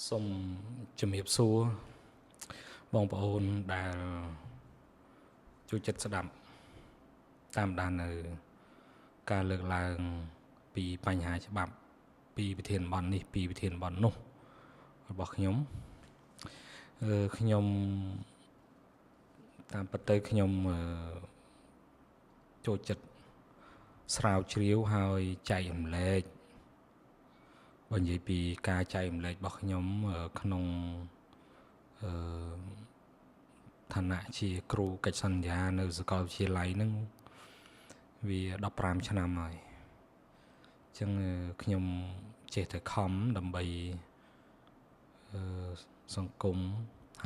សូមជំរាបសួរបងប្អូនដែលចូលចិត្តស្ដាប់តាមដាននៅការលើកឡើងពីបញ្ហាច្បាប់ពីវិធានបទនេះពីវិធានបទនោះរបស់ខ្ញុំខ្ញុំតាមពិតទៅខ្ញុំចូលចិត្តស្រាវជ្រាវហើយចែករំលែកបើនិយាយពីការចែករំលែករបស់ខ្ញុំក្នុងឋានៈជាគ្រូកិច្ចសន្យានៅសាកលវិទ្យាល័យហ្នឹងវា15ឆ្នាំហើយអញ្ចឹងខ្ញុំចេះតែខំដើម្បីសង្គម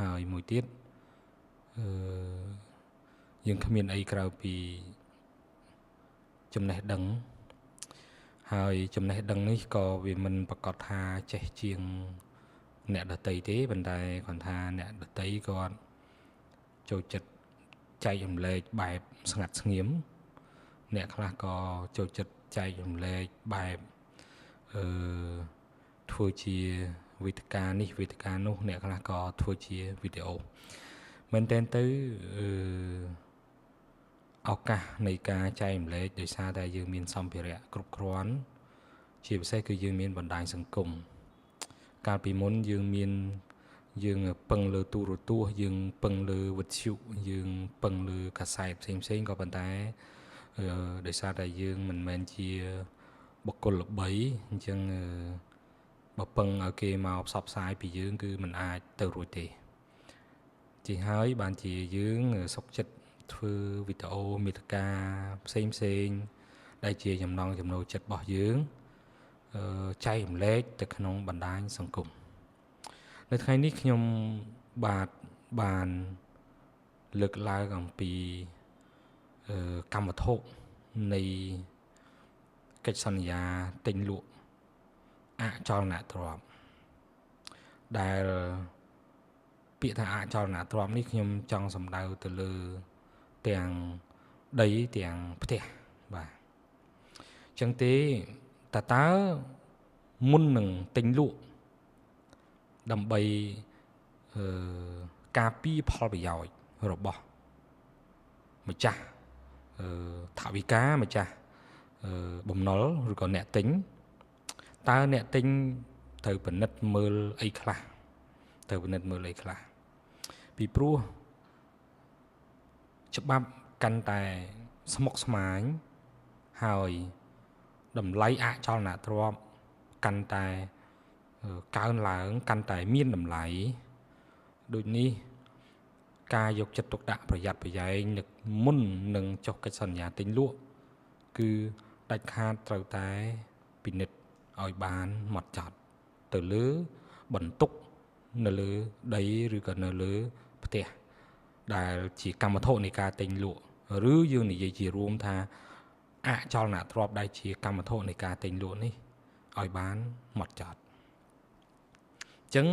ហើយមួយទៀតយើងគ្មានអីក្រៅពីចំណេះដឹងហើយចំណេះដឹងនេះក៏វាមិនប្រកាសថាចេះជាងអ្នកដតីទេប៉ុន្តែគាត់ថាអ្នកដតីគាត់ចូលចិត្តចែករំលែកបែបស្ងាត់ស្ងៀមអ្នកខ្លះក៏ចូលចិត្តចែករំលែកបែបធ្វើជាវេទិកានេះវេទិកានោះអ្នកខ្លះក៏ធ្វើជាវីដេអូមែនតើទៅឱកាសនៃការចែករំលែកដោយសារតែយើងមានសម្ភារៈគ្រប់គ្រាន់ជាពិសេសគឺយើងមានបណ្ដាញសង្គមកាលពីមុនយើងពឹងលើទូរទស្សន៍យើងពឹងលើវិទ្យុយើងពឹងលើកាសែតផ្សេងក៏ប៉ុន្តែដោយសារតែយើងមិនមែនជាបុគ្គលល្បីអញ្ចឹងបើពឹងឲ្យគេមកផ្សព្វផ្សាយពីយើងគឺมันអាចទៅរួចទេជាហើយបានជាយើងសុខចិត្តធ្វើវីដេអូមាតិកាផ្សេងដែលជាចំណង់ចំណូលចិត្តរបស់យើងចែករំលែកទៅក្នុងបណ្ដាញសង្គមនៅថ្ងៃនេះខ្ញុំបានលើកឡើងអំពីកម្មវត្ថុនៃកិច្ចសន្យាទិញលក់អចលនទ្រព្យដែលពាក្យថាអចលនទ្រព្យនេះខ្ញុំចង់សំដៅទៅលើទាំងដីទាំងផ្ទះបាទអញ្ចឹងទេតើមុននឹងទិញលក់ដើម្បីការពារផលប្រយោជន៍របស់ម្ចាស់ថវិកាម្ចាស់បំណុលឬក៏អ្នកទិញតើអ្នកទិញត្រូវពិនិត្យមើលអីខ្លះពីព្រោះច្បាប់កាន់តែស្មុគស្មាញហើយតម្លៃអចលនទ្រព្យកាន់តែកើនឡើងកាន់តែមានតម្លៃដូចនេះការយកចិត្តទុកដាក់ប្រយ័ត្នប្រយែងមុននឹងចុះកិច្ចសន្យាទិញលក់គឺដាច់ខាតត្រូវតែពិនិត្យឲ្យបានហ្មត់ចត់ទៅលើបន្ទុកនៅលើដីឬក៏នៅលើផ្ទះដែលជាកម្មវត្ថុនៃការទិញលក់ឬយើងនិយាយជារួមថាអចលនទ្រព្យដែលជាកម្មវត្ថុនៃការទិញលក់នេះឲ្យបានហ្មត់ចត់អញ្ចឹង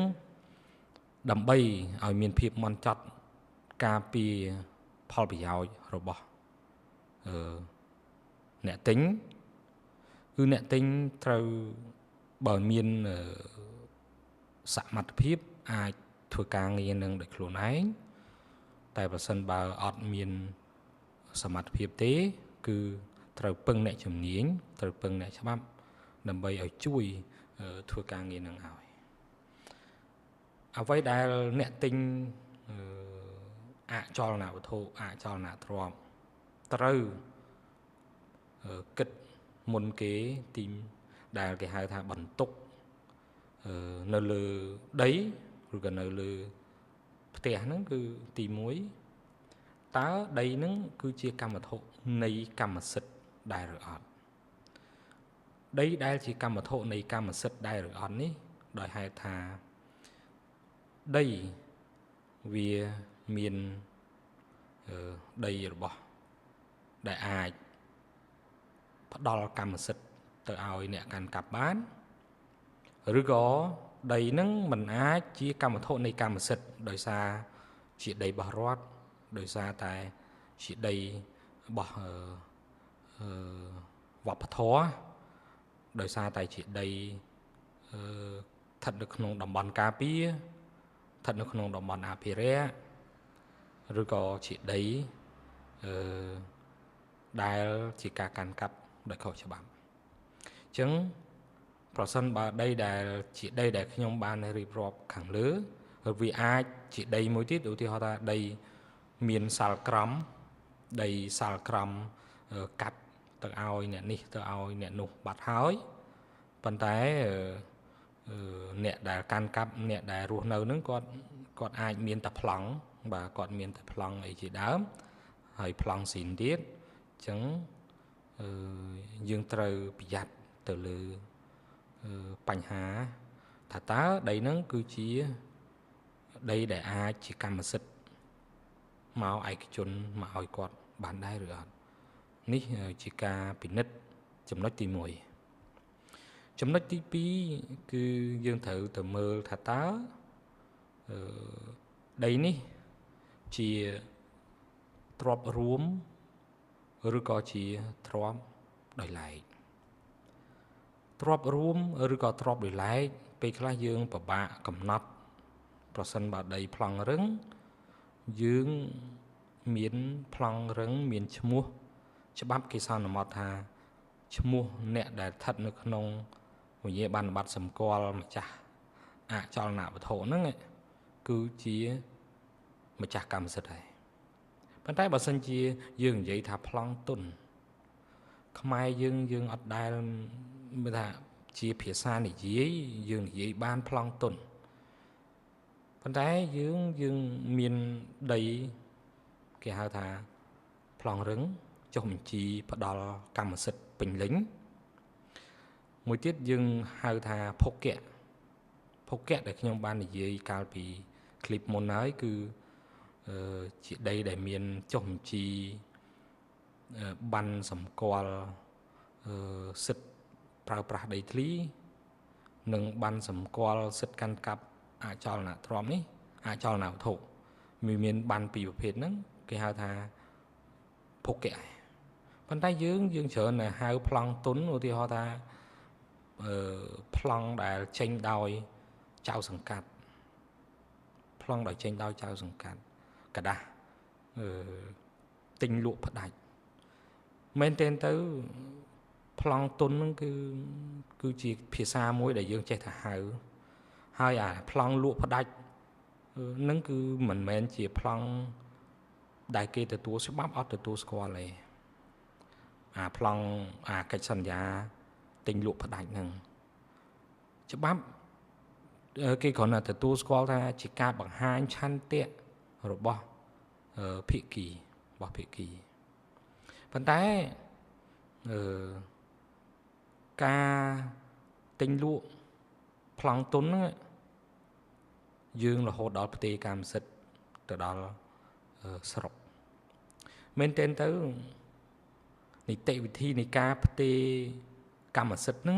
ដើម្បីឲ្យមានភាពហ្មត់ចត់ការពារផលប្រយោជន៍របស់អ្នកទិញគឺអ្នកទិញត្រូវបើមានសមត្ថភាពអាចធ្វើការងារនឹងដោយខ្លួនឯងតែបើសិនបើអត់មានសមត្ថភាពទេគឺត្រូវពឹងអ្នកជំនាញត្រូវពឹងអ្នកច្បាប់ដើម្បីឲ្យជួយធ្វើការងារនឹងឲ្យអ្វីដែលអ្នកទិញអចលនវត្ថុអចលនទ្រព្យត្រូវគិតមុនគេទីដែលគេហៅថាបន្ទុកនៅលើដីឬក៏នៅលើផ្ទះហ្នឹងគឺទី1តើដីហ្នឹងគឺជាកម្មវត្ថុនៃកម្មសិទ្ធិដែរឬអត់ដីដែលជាកម្មវត្ថុនៃកម្មសិទ្ធិដែរឬអត់នេះដោយហេតុថាដីវាមានដីរបស់ដែលអាចផ្ដល់កម្មសិទ្ធិទៅឲ្យអ្នកកាន់កាប់បានឬក៏ដីហ្នឹងមិនអាចជាកម្មវត្ថុនៃកម្មសិទ្ធិដោយសារជាដីរបស់រដ្ឋដោយសារតែជាដីរបស់វប្បធម៌ដោយសារតែជាដី ស្ថិតនៅក្នុងតំបន់ការពារស្ថិតនៅក្នុងតំបន់អភិរក្សឬក៏ជាដីដែលជាការកាន់កាប់ដោយខុសច្បាប់អញ្ចឹងប្រសិនបើដីដែលជាដីដែលខ្ញុំបានរៀបរាប់ខាងលើវាអាចជាដីមួយទៀតឧទាហរណ៍ថាដីមានសាលក្រមដីសាលក្រមកាត់ទៅឲ្យអ្នកនេះទៅឲ្យអ្នកនោះបាត់ហើយប៉ុន្តែអ្នកដែលកាន់កាប់អ្នកដែលរស់នៅហ្នឹងគាត់អាចមានតែប្លង់បាទគាត់មានតែប្លង់អីជាដើមហើយប្លង់ស៊ីនទៀតអញ្ចឹងយើងត្រូវប្រយ័ត្នទៅលើបញ្ហាថាតើដីហ្នឹងគឺជាដីដែលអាចជាកម្មសិទ្ធិមកឯកជនមកឲ្យគាត់បានដែរឬអត់នេះជាការពិនិត្យចំណុចទី1ចំណុចទី2គឺយើងត្រូវទៅមើលថាតើដីនេះជាទ្រព្យរួមឬក៏ជាទ្រព្យដោយឡែកទ្រព្យរួមឬក៏ទ្រព្យដោយឡែកពេលខ្លះយើងពិបាកកំណត់ប្រសិនបើដីប្លង់រឹងយើងមានប្លង់រឹងមានឈ្មោះច្បាប់គេសន្មតថាឈ្មោះអ្នកដែលស្ថិតនៅក្នុងវិញ្ញាបនបត្រសម្គាល់ម្ចាស់អចលនវត្ថុហ្នឹងគឺជាម្ចាស់កម្មសិទ្ធិហើយប៉ុន្តែបើសិនជាយើងនិយាយថាប្លង់ទុនខ្មែរយើងអត់ដែលមើលថាជាភាសានិយាយយើងនិយាយបានប្លង់ទុនប៉ុន្តែយើងមានដីគេហៅថាប្លង់រឹងចុះបញ្ជីផ្ដល់កម្មសិទ្ធិពេញលេញមួយទៀតយើងហៅថាភោគៈដែលខ្ញុំបាននិយាយកាលពីคลิปមុនហើយគឺជាដីដែលមានចុះបញ្ជីបានសម្គាល់សិទ្ធិប្រើប្រាស់ដីធ្លីនិងបានសម្គាល់សិទ្ធិកាន់កាប់អចលនទ្រព្យនេះអចលនវត្ថុមានបានពីរប្រភេទហ្នឹងគេហៅថាភោគៈប៉ុន្តែយើងច្រើនតែហៅប្លង់ទុនឧទាហរណ៍ថាប្លង់ដែលចេញដោយចៅសង្កាត់ប្លង់ដោយចេញដោយចៅសង្កាត់กระดาษទិញលក់ផ្ដាច់មែនទែនទៅប្លង់ទុនហ្នឹងគឺជាភាសាមួយដែលយើងចេះតែហៅហើយអាប្លង់លក់ផ្ដាច់ហ្នឹងគឺមិនមែនជាប្លង់ដែលគេទទួលច្បាប់អត់ទទួលស្គាល់ទេអាប្លង់អាកិច្ចសន្យាទិញលក់ផ្ដាច់ហ្នឹងច្បាប់គេគ្រាន់តែទទួលស្គាល់ថាជាការបង្ហាញឆន្ទៈរបស់ភាគីប៉ុន្តែការទិញលក់ប្លង់ទុនហ្នឹងយើងរហូតដល់ផ្ទេរកម្មសិទ្ធិទៅដល់ស្រុកមែនទែនទៅនីតិវិធីនៃការផ្ទេរកម្មសិទ្ធិហ្នឹង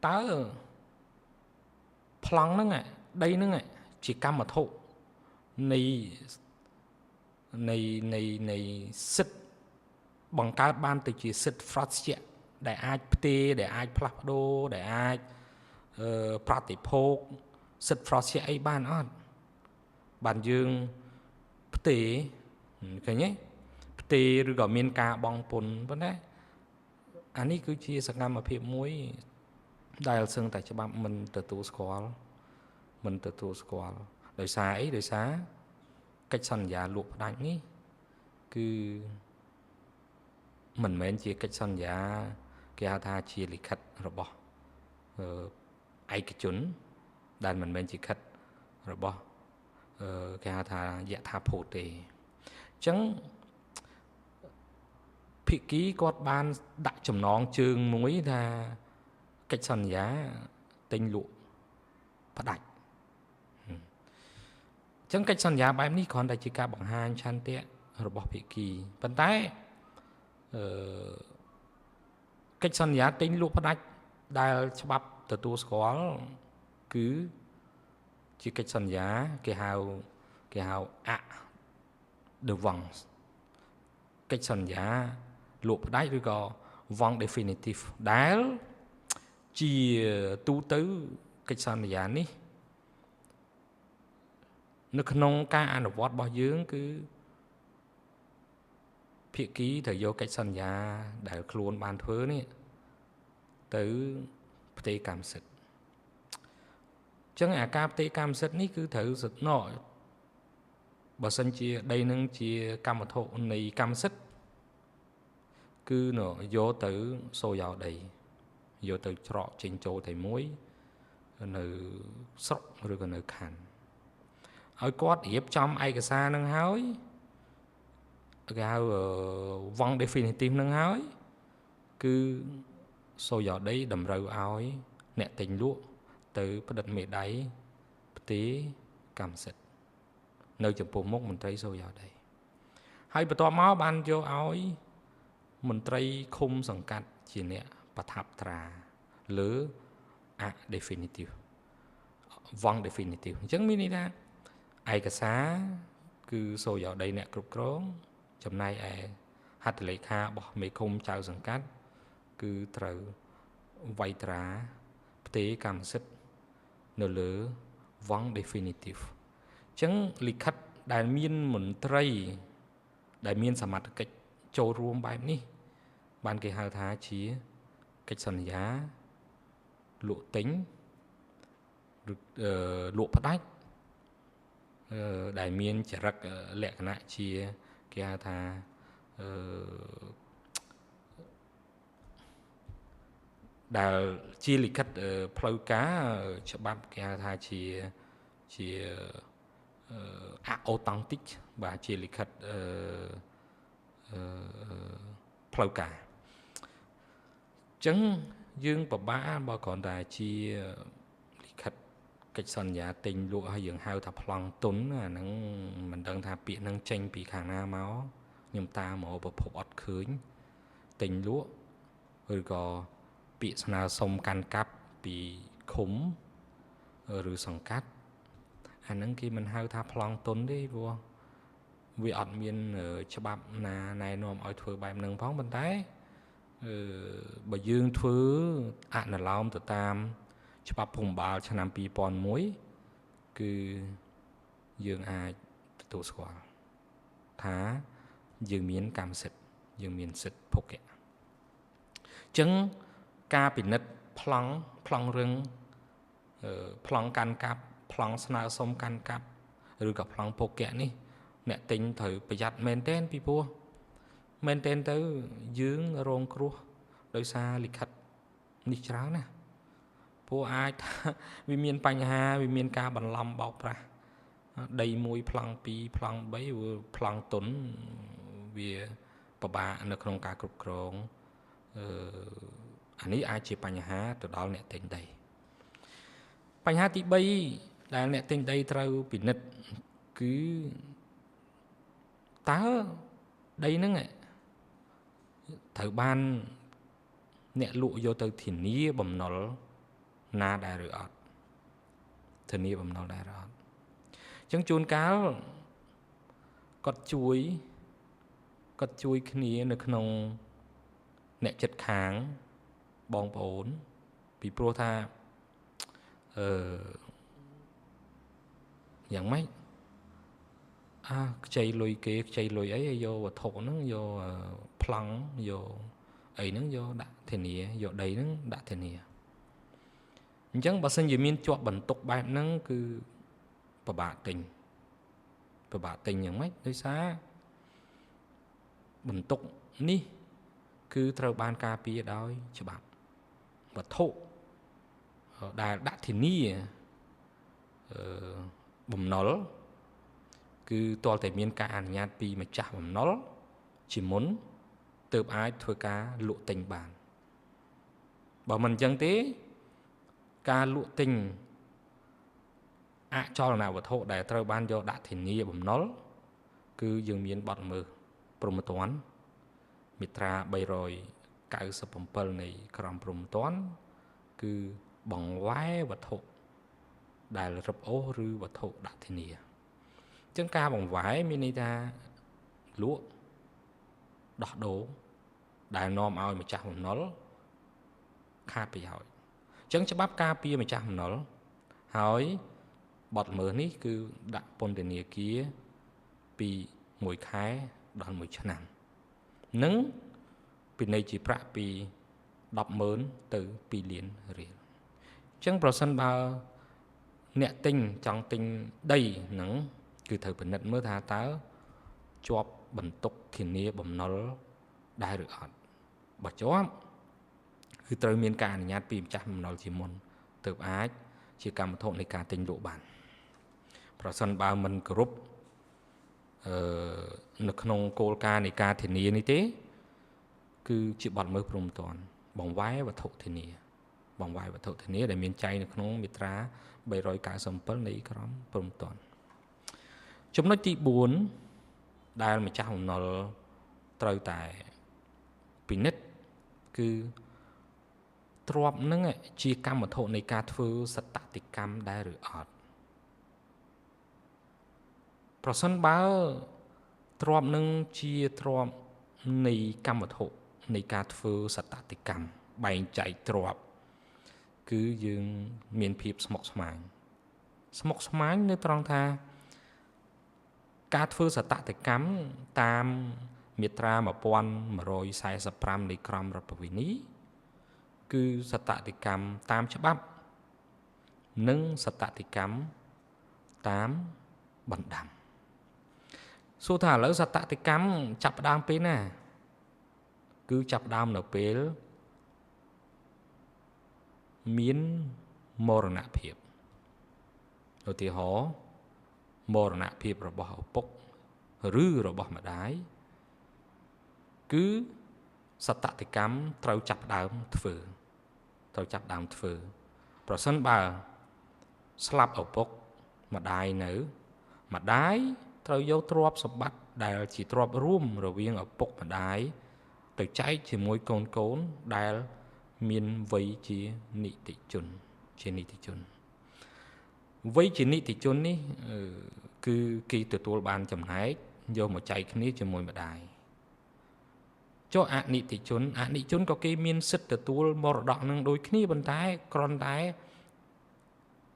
តើប្លង់ហ្នឹងដីហ្នឹងជាកម្មវត្ថុនៃសិទ្ធិបង្កើតបានទៅជាសិទ្ធិ fraudulent ដែលអាចផ្ទេរដែលអាចផ្លាស់ប្ដូរដែលអាចប្រតិភោគសិទ្ធិ fraudulent អីបានអត់បានយើងផ្ទេរឃើញទេផ្ទេរឬក៏មានការបង់ពន្ធប៉ុន្តែអានេះគឺជាសកម្មភាពមួយដែលសឹងតែច្បាប់មិនទទួលស្គាល់ដោយសារអីដោយសារកិច្ចសន្យាលក់ផ្ដាច់នេះគឺមិនមែនជាកិច្ចសន្យាគេហៅថាជាលិខិតរបស់ឯកជនដែលមិនមែនជាលិខិតរបស់គេហៅថាយថាភូតទេអញ្ចឹងភាគីគាត់បានដាក់ចំណងជើងមួយថាកិច្ចសន្យាទិញលក់ផ្ដាច់អញ្ចឹងកិច្ចសន្យាបែបនេះគ្រាន់តែជាការបង្ហាញឆន្ទៈរបស់ភាគីប៉ុន្តែកិច្ចសន្យាទិញលក់ផ្ដាច់ដែលច្បាប់ទទួលស្គាល់គឺជាកិច្ចសន្យាគេហៅde vente កិច្ចសន្យាលក់ផ្ដាច់ឬក៏ vente définitive ដែលជាទូទៅ កិច្ចសន្យានេះនៅក្នុងការអនុវត្តរបស់យើងគឺភាគីត្រូវយកកិច្ចសន្យាដែលខ្លួនបានធ្វើនេះទៅផ្ទេរកម្មសិទ្ធិអញ្ចឹងអាការផ្ទេរកម្មសិទ្ធិនេះគឺត្រូវសិទ្ធិបើសិនជាដីនឹងជាកម្មវត្ថុនៃកម្មសិទ្ធិគឺយកទៅសូយោដីយកទៅច្រកចេញចូលតែមួយនៅស្រុកឬក៏នៅខណ្ឌឲ្យគាត់រៀបចំឯកសារនឹងហើយគេហៅវង definitive នឹងហើយគឺសូយោដីតម្រូវឲ្យអ្នកទិញលក់ទៅផ្តិតមេដៃផ្ទេរកម្មសិទ្ធិនៅចំពោះមុខមន្ត្រីសូយោដីហើយបន្ទាប់មកបានយកឲ្យមន្ត្រីឃុំសង្កាត់ជាអ្នកប្រថាប់ត្រាលើអ definitive វង definitive អញ្ចឹងមានន័យថាឯកសារគឺសូយោដីអ្នកគ្រប់គ្រងចំណែកឯហត្ថលេខារបស់មេឃុំចៅសង្កាត់គឺត្រូវវាយត្រាផ្ទេរកម្មសិទ្ធិនៅលើវង definitive អញ្ចឹងលិខិតដែលមានមន្ត្រីដែលមានសមត្ថកិច្ចចូលរួមបែបនេះបានគេហៅថាជាកិច្ចសន្យាលក់ទិញឬលក់ផ្ដាច់ដែលមានចរិតលក្ខណៈជាគេហៅថាដែលជាលិខិតផ្លូវការច្បាប់គេហៅថាជាauthentic បាទជាលិខិតផ្លូវការអញ្ចឹងយើងពិបាកបើគ្រាន់តែជាលិខិតកិច្ចសន្យាទិញលក់ហើយយើងហៅថាប្លង់ទុនអាហ្នឹងមិនដឹងថាពាក្យហ្នឹងចេញពីខាងណាមកខ្ញុំតាមមកប្រភពអត់ឃើញទិញលក់ឬក៏ពាក្យស្នើសុំកាន់កាប់ពីឃុំឬសង្កាត់អាហ្នឹងគេមិនហៅថាប្លង់ទុនទេព្រោះវាអត់មានច្បាប់ណាណែនាំឲ្យធ្វើបែបហ្នឹងផងប៉ុន្តែបើយើងធ្វើអនុលោមទៅតាមច្បាប់ភូមិបាលឆ្នាំ2001គឺយើងអាចទទួលស្គាល់ថាយើងមានកម្មសិទ្ធិយើងមានសិទ្ធិភោគៈអញ្ចឹងការពិនិត្យប្លង់រឹងប្លង់កាន់កាប់ប្លង់ស្នើសុំកាន់កាប់ឬក៏ប្លង់ភោគៈនេះអ្នកទិញត្រូវប្រយ័ត្នមែនទែនពីព្រោះមែនទែនទៅយើងរងគ្រោះដោយសារលិខិតនេះច្រើនណាព្រោះអាចវាមានបញ្ហាវាមានការបន្លំបោកប្រាស់ដីមួយប្លង់2ប្លង់3វាប្លង់ទុនវាពិបាកនៅក្នុងការគ្រប់គ្រងអានេះអាចជាបញ្ហាទៅដល់អ្នកទិញដីបញ្ហាទី3ដែលអ្នកទិញដីត្រូវពិនិត្យគឺតើដីហ្នឹងត្រូវបានអ្នកលក់យកទៅធានាបំណុលណាដែរឬអត់ធានាបំណុលដែរឬអត់អញ្ចឹងជួនកាលគាត់ជួយគ្នានៅក្នុងអ្នកចិត្តខាងបងប្អូនពីព្រោះថាយ៉ាងម៉េចខ្ចីលុយគេខ្ចីលុយអីយកវត្ថុហ្នឹងយកប្លង់យកអីហ្នឹងយកដាក់ធានាយកដីហ្នឹងដាក់ធានាអញ្ចឹងបើសិនជាមានជាប់បន្ទុកបែបហ្នឹងគឺពិបាកទិញយ៉ាងម៉េចដោយសារបន្ទុកនេះគឺត្រូវបានការពារដោយច្បាប់វត្ថុដែលដាក់ធានាបំណុលគឺទាល់តែមានការអនុញ្ញាតពីម្ចាស់បំណុលជាមុនទើបអាចធ្វើការលក់ទិញបានបើមិនអញ្ចឹងទេការលក់ទិញអចលនវត្ថុដែលត្រូវបានយកដាក់ធានាបំណុលគឺយើងមានបទល្មើសព្រហ្មទណ្ឌមាត្រា397នៃក្រមព្រហ្មទណ្ឌគឺបង្វែរវត្ថុដែលរឹបអូសឬវត្ថុដាក់ធានាអញ្ចឹងការបង្វែរមានន័យថាលក់ដោះដូរដែលនាំឲ្យម្ចាស់បំណុលខាតប្រយោជន៍អញ្ចឹងច្បាប់ការពារម្ចាស់បំណុល ហើយបទល្មើសនេះគឺដាក់ពន្ធនាគារពី1 ខែដល់1 ឆ្នាំនិងពិន័យជាប្រាក់ពី100000ទៅ2 លានរៀលអញ្ចឹងប្រសិនបើអ្នកទិញចង់ទិញដីហ្នឹងគឺត្រូវពិនិត្យមើលថាតើជាប់បន្ទុកធានាបំណុលដែរឬអត់បើជាប់គឺត្រូវមានការអនុញ្ញាតពីម្ចាស់បំណុលជាមុនទើបអាចជាកម្មវត្ថុនៃការទិញលក់បានប្រសិនបើមិនគោរពនៅក្នុងគោលការណ៍នៃការធានានេះទេគឺជាបទល្មើសព្រហ្មទណ្ឌបង្វែរវត្ថុធានាដែលមានចែងនៅក្នុងមាត្រា397នៃក្រមព្រហ្មទណ្ឌចំណុចទី4ដែលម្ចាស់បំណុលត្រូវតែពិនិត្យគឺទ្រព្យនឹងជាកម្មវត្ថុនៃការធ្វើសតតិកម្មដែរឬអត់ប្រសិនបើទ្រព្យនឹងជាទ្រព្យនៃកម្មវត្ថុនៃការធ្វើសតតិកម្មបែងចែកទ្រព្យគឺយើងមានភាពស្មុគស្មាញនៅត្រង់ថាការធ្វើសតតិកម្មតាមមាត្រា1145នៃក្រមរដ្ឋវិន័យគឺសតតិកម្មតាមច្បាប់និងសតតិកម្មតាមបណ្ដាំសួរថាឥឡូវសតតិកម្មចាប់ផ្ដើមពេលណាគឺចាប់ផ្ដើមនៅពេលមានមរណភាពឧទាហរណ៍មរណភាពរបស់ឪពុកឬរបស់ម្ដាយគឺសតតិកម្មត្រូវចាប់ផ្ដើមធ្វើប្រសិនបើស្លាប់ឪពុកម្ដាយនៅម្ដាយត្រូវយកទ្រព្យសម្បត្តិដែលជាទ្រព្យរួមរវាងឪពុកម្ដាយទៅចែកជាមួយកូនដែលមានវ័យជានិតិជនវ័យជានិតិជននេះគឺគេទទួលបានចំណែកយកមកចែកគ្នាជាមួយម្ដាយចុះអនិតិជនក៏គេមានសិទ្ធិទទួលមរតកនឹងដូចគ្នាប៉ុន្តែគ្រាន់តែ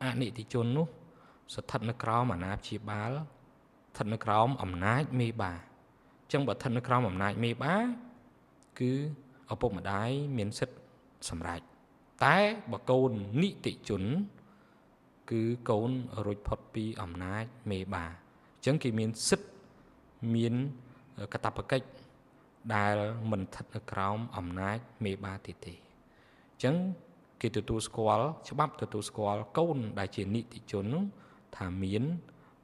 អនិតិជននោះស្ថិតនៅក្រោមអាណាព្យាបាលស្ថិតនៅក្រោមអំណាចមេបាអញ្ចឹងបើស្ថិតនៅក្រោមអំណាចមេបាគឺឪពុកម្ដាយមានសិទ្ធិសម្រេចតែបើកូននិតិជនគឺកូនរួចផុតពីអំណាចមេបាអញ្ចឹងគេមានសិទ្ធិមានកាតព្វកិច្ចដែលមិនស្ថិតនៅក្រោមអំណាចមេបាទៀតទេអញ្ចឹងគេទទួលស្គាល់ច្បាប់ទទួលស្គាល់កូនដែលជានិតិជននោះថាមាន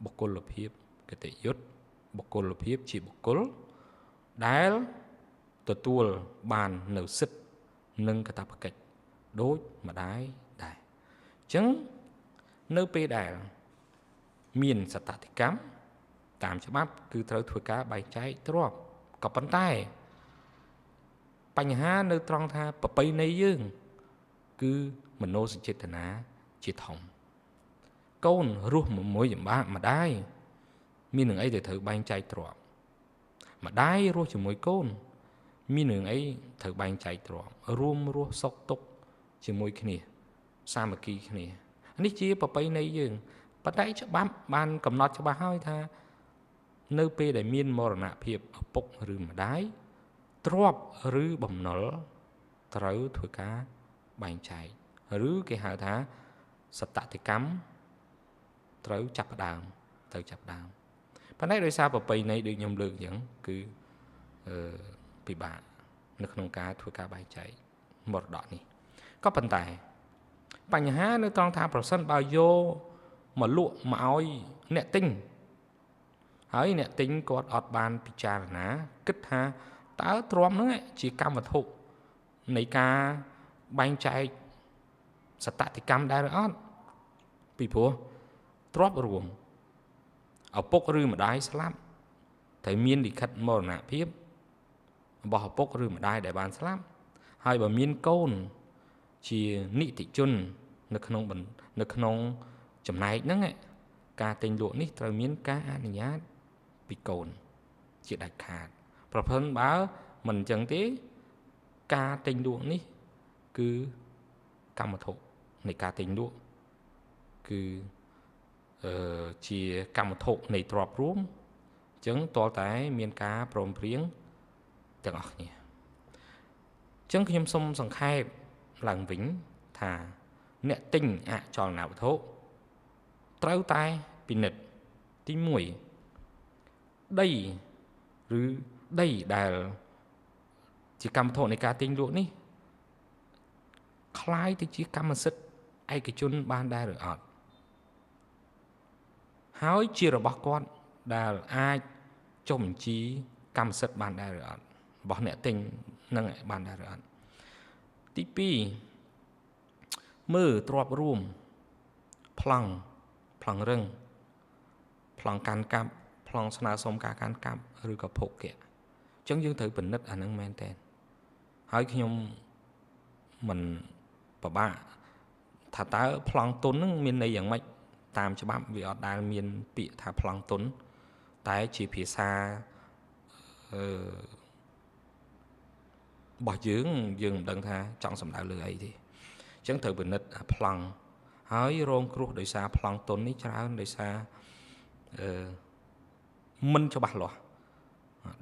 បុគ្គលភាពគតិយុត្តបុគ្គលភាពជាបុគ្គលដែលទទួលបាននៅសិទ្ធិនិងកាតព្វកិច្ចដូចម្ដាយដែរអញ្ចឹងនៅពេលដែលមានសតតិកម្មតាមច្បាប់គឺត្រូវធ្វើការបែងចែកទ្រព្យក៏ប៉ុន្តែបញ្ហានៅត្រង់ថាប្រពៃណីយើងគឺមនោសញ្ចេតនាជាធំកូនរស់មួយម្ដាយមាននឹងអីទៅត្រូវបែងចែកទ្រព្យម្ដាយរស់ជាមួយកូនមាននឹងអីត្រូវបែងចែកទ្រព្យរួមរស់សុខទុក្ខជាមួយគ្នាសាមគ្គីគ្នានេះជាប្រពៃណីយើងប៉ុន្តែច្បាប់បានកំណត់ច្បាស់ហើយថានៅពេលដែលមានមរណភាពឪពុកឬម្ដាយទ្រព្យឬបំណុលត្រូវធ្វើការបែងចែកឬគេហៅថាសតតិកម្មត្រូវចាប់ផ្ដើមប៉ុន្តែដោយសារប្រពៃណីដូចខ្ញុំលើកអញ្ចឹងគឺពិបាកនៅក្នុងការធ្វើការបែងចែកមរតកនេះក៏ប៉ុន្តែបញ្ហានៅត្រង់ថាប្រសិនបើយកមកលក់មកឲ្យអ្នកទិញហើយអ្នកទិញគាត់អត់បានពិចារណាគិតថាតើទ្រព្យហ្នឹងជាកម្មវត្ថុនៃការបែងចែកសតតិកម្មដែរឬអត់ពីព្រោះទ្រព្យរួមឪពុកឬម្ដាយស្លាប់ត្រូវមានលិខិតមរណភាពរបស់ឪពុកឬម្ដាយដែលបានស្លាប់ហើយបើមានកូនជានិតិជននៅក្នុងចំណែកហ្នឹងការទិញលក់នេះត្រូវមានការអនុញ្ញាតពីកូនជាដាច់ខាតប្រសិនបើមិនអញ្ចឹងទេការទិញលក់នេះគឺកម្មវត្ថុនៃការទិញលក់ គឺជាកម្មវត្ថុនៃទ្រព្យរួមអញ្ចឹងតលតែមានការព្រមព្រៀងទាំងអស់គ្នាអញ្ចឹងខ្ញុំសូមសង្ខេបឡើងវិញថាអ្នកទិញអចលនវត្ថុត្រូវតែពិនិត្យទី1ដីឬដីដែលជាកម្មវត្ថុនៃការទិញលក់នេះคล้ายទៅជាកម្មសិទ្ធិឯកជនបានដែរឬអត់ហើយជារបស់គាត់ដែលអាចចុះបញ្ជីកម្មសិទ្ធិបានដែរឬអត់របស់អ្នកទិញនឹងបានដែរឬអត់ទី2មើលទ្រព្យរួមប្លង់រឹងប្លង់កាន់កាប់ប្លង់ស្នើសុំការកាន់កាប់ឬក៏ភោគៈអញ្ចឹងយើងត្រូវពិនិត្យអាហ្នឹងមែនតើហើយខ្ញុំមិនពិបាកថាតើប្លង់ទុនហ្នឹងមានន័យយ៉ាងម៉េចតាមច្បាប់វាអត់ដែលមានពាក្យថាប្លង់ទុនតែជាភាសារបស់យើងមិនដឹងថាចង់សម្ដៅលើអីទេអញ្ចឹងត្រូវពិនិត្យប្លង់ហើយរងគ្រោះដោយសារប្លង់ទុននេះច្រើនដោយសារមិនច្បាស់លាស់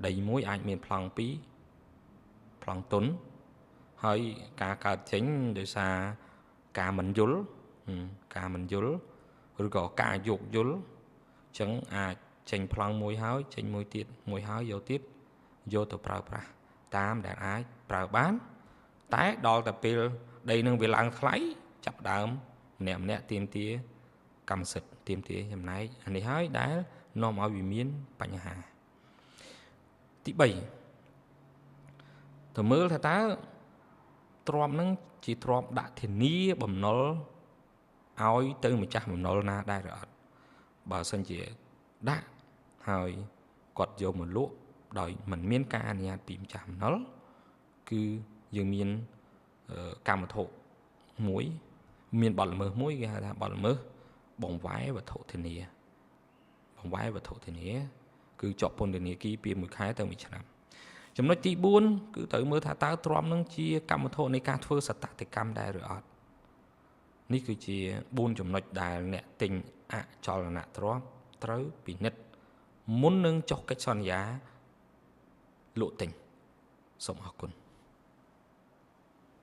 ដីមួយអាចមានប្លង់2ប្លង់ទុនហើយការកើតចេញដោយសារការមិនយល់ឬក៏ការយោគយល់អញ្ចឹងអាចចេញប្លង់មួយហើយចេញមួយទៀតមួយហើយយកទៀតយកទៅប្រើប្រាស់តាមដែលអាចប្រើបានតែដល់តែពេលដីនឹងវាឡើងថ្លៃចាប់ដើមម្នាក់ទាមទារកម្មសិទ្ធិទាមទារចំណែកអានេះហើយដែលនាំឲ្យវាមានបញ្ហាទី3ទៅមើលថាតើទ្រព្យនឹងជាទ្រព្យដាក់ធានាបំណុលឲ្យទៅម្ចាស់បំណុលណាដែរឬអត់បើសិនជាដាក់ហើយគាត់យកមកលក់ដោយមិនមានការអនុញ្ញាតពីម្ចាស់បំណុលគឺយើងមានកម្មវត្ថុមួយមានបទល្មើសមួយគេហៅថាបទល្មើសបង្វែរវត្ថុធានាគឺជាប់ពន្ធនាគារពី1ខែទៅ1ឆ្នាំចំណុចទី4គឺត្រូវមើលថាតើទ្រព្យនឹងជាកម្មវត្ថុនៃការធ្វើសតតិកម្មដែរឬអត់នេះគឺជា4ចំណុចដែលអ្នកទិញអចលនទ្រព្យត្រូវពិនិត្យមុននឹងចុះកិច្ចសន្យាលក់ទិញសូមអរគុណ